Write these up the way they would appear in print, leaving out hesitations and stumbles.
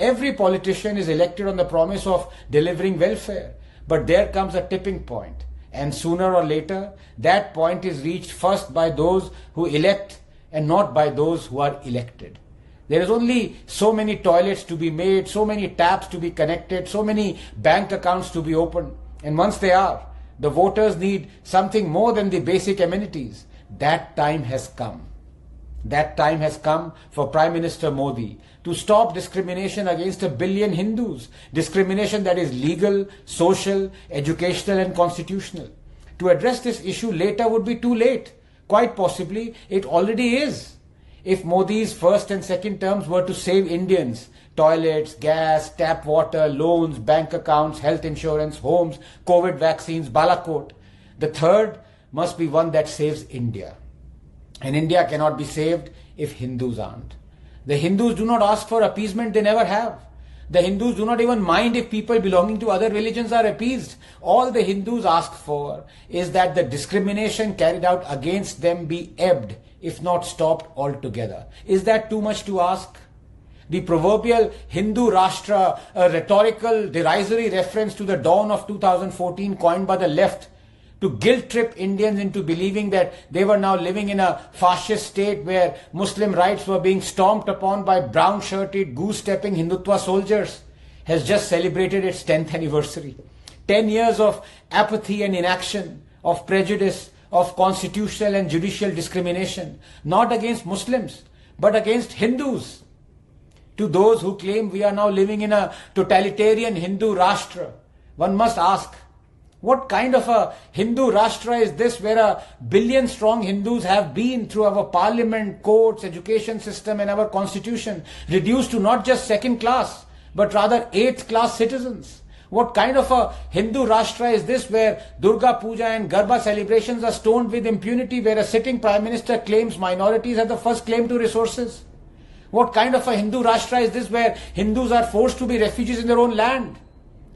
Every politician is elected on the promise of delivering welfare. But there comes a tipping point, and sooner or later, that point is reached first by those who elect and not by those who are elected. There is only so many toilets to be made, so many taps to be connected, so many bank accounts to be opened. And once they are, the voters need something more than the basic amenities. That time has come. That time has come for Prime Minister Modi to stop discrimination against 1 billion Hindus. Discrimination that is legal, social, educational and constitutional. To address this issue later would be too late. Quite possibly, it already is. If Modi's first and second terms were to save Indians, toilets, gas, tap water, loans, bank accounts, health insurance, homes, COVID vaccines, Balakot, the third must be one that saves India. And India cannot be saved if Hindus aren't. The Hindus do not ask for appeasement, they never have. The Hindus do not even mind if people belonging to other religions are appeased. All the Hindus ask for is that the discrimination carried out against them be ebbed, if not stopped altogether. Is that too much to ask? The proverbial Hindu Rashtra, a rhetorical, derisory reference to the dawn of 2014 coined by the left to guilt-trip Indians into believing that they were now living in a fascist state where Muslim rights were being stomped upon by brown-shirted, goose-stepping Hindutva soldiers, has just celebrated its 10th anniversary. 10 years of apathy and inaction, of prejudice, of constitutional and judicial discrimination, not against Muslims, but against Hindus. To those who claim we are now living in a totalitarian Hindu Rashtra, one must ask, what kind of a Hindu Rashtra is this where 1 billion strong Hindus have been through our parliament, courts, education system and our constitution reduced to not just second class but rather 8th class citizens? What kind of a Hindu Rashtra is this where Durga Puja and Garba celebrations are stoned with impunity, where a sitting Prime Minister claims minorities have the first claim to resources? What kind of a Hindu Rashtra is this where Hindus are forced to be refugees in their own land,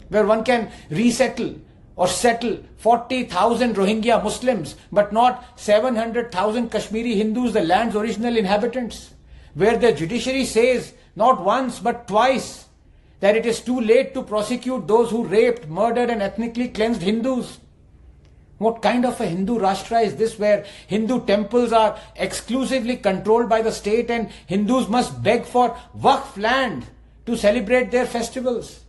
where one can resettle or settle 40,000 Rohingya Muslims, but not 700,000 Kashmiri Hindus, the land's original inhabitants, where the judiciary says not once but twice that it is too late to prosecute those who raped, murdered and ethnically cleansed Hindus? What kind of a Hindu Rashtra is this where Hindu temples are exclusively controlled by the state and Hindus must beg for Waqf land to celebrate their festivals?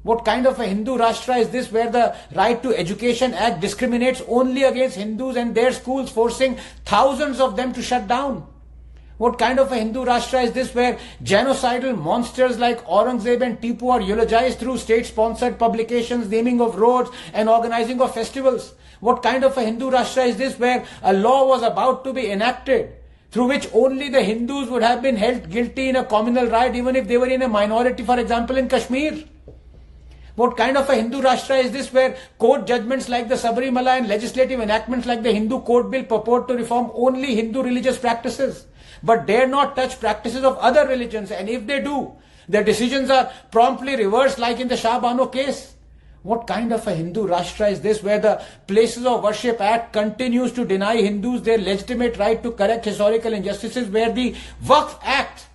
What kind of a Hindu Rashtra is this where the Right to Education Act discriminates only against Hindus and their schools, forcing thousands of them to shut down? What kind of a Hindu Rashtra is this where genocidal monsters like Aurangzeb and Tipu are eulogized through state-sponsored publications, naming of roads and organizing of festivals? What kind of a Hindu Rashtra is this where a law was about to be enacted through which only the Hindus would have been held guilty in a communal riot even if they were in a minority, for example in Kashmir? What kind of a Hindu Rashtra is this where court judgments like the Sabarimala and legislative enactments like the Hindu Code Bill purport to reform only Hindu religious practices, but dare not touch practices of other religions, and if they do, their decisions are promptly reversed like in the Shah Bano case? What kind of a Hindu Rashtra is this where the Places of Worship Act continues to deny Hindus their legitimate right to correct historical injustices, where the Waqf Act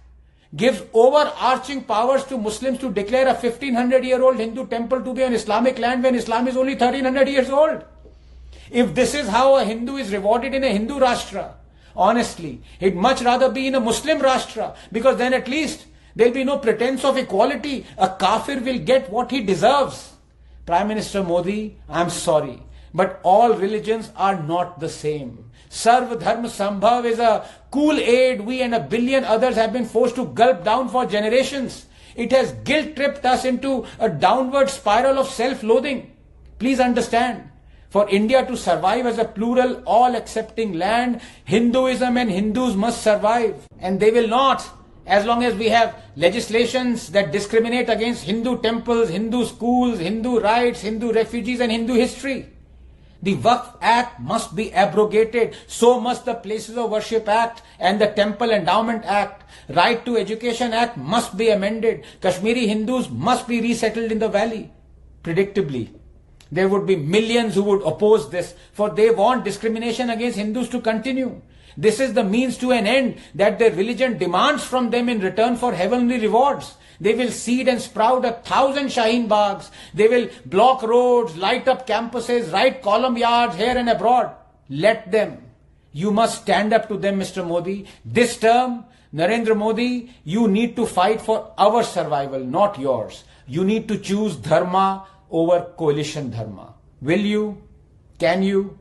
gives overarching powers to Muslims to declare a 1500-year-old Hindu temple to be on Islamic land when Islam is only 1300 years old? If this is how a Hindu is rewarded in a Hindu Rashtra, honestly, he'd much rather be in a Muslim Rashtra, because then at least there'll be no pretense of equality. A kafir will get what he deserves. Prime Minister Modi, I'm sorry, but all religions are not the same. Sarv Dharma Sambhav is a cool aid we and 1 billion others have been forced to gulp down for generations. It has guilt-tripped us into a downward spiral of self-loathing. Please understand, for India to survive as a plural, all-accepting land, Hinduism and Hindus must survive. And they will not, as long as we have legislations that discriminate against Hindu temples, Hindu schools, Hindu rights, Hindu refugees and Hindu history. The Waqf Act must be abrogated. So must the Places of Worship Act and the Temple Endowment Act. Right to Education Act must be amended. Kashmiri Hindus must be resettled in the valley. Predictably, there would be millions who would oppose this, for they want discrimination against Hindus to continue. This is the means to an end that their religion demands from them in return for heavenly rewards. They will seed and sprout 1,000 Shaheen Baghs. They will block roads, light up campuses, write column yards here and abroad. Let them. You must stand up to them, Mr. Modi. This term, Narendra Modi, you need to fight for our survival, not yours. You need to choose dharma over coalition dharma. Will you? Can you?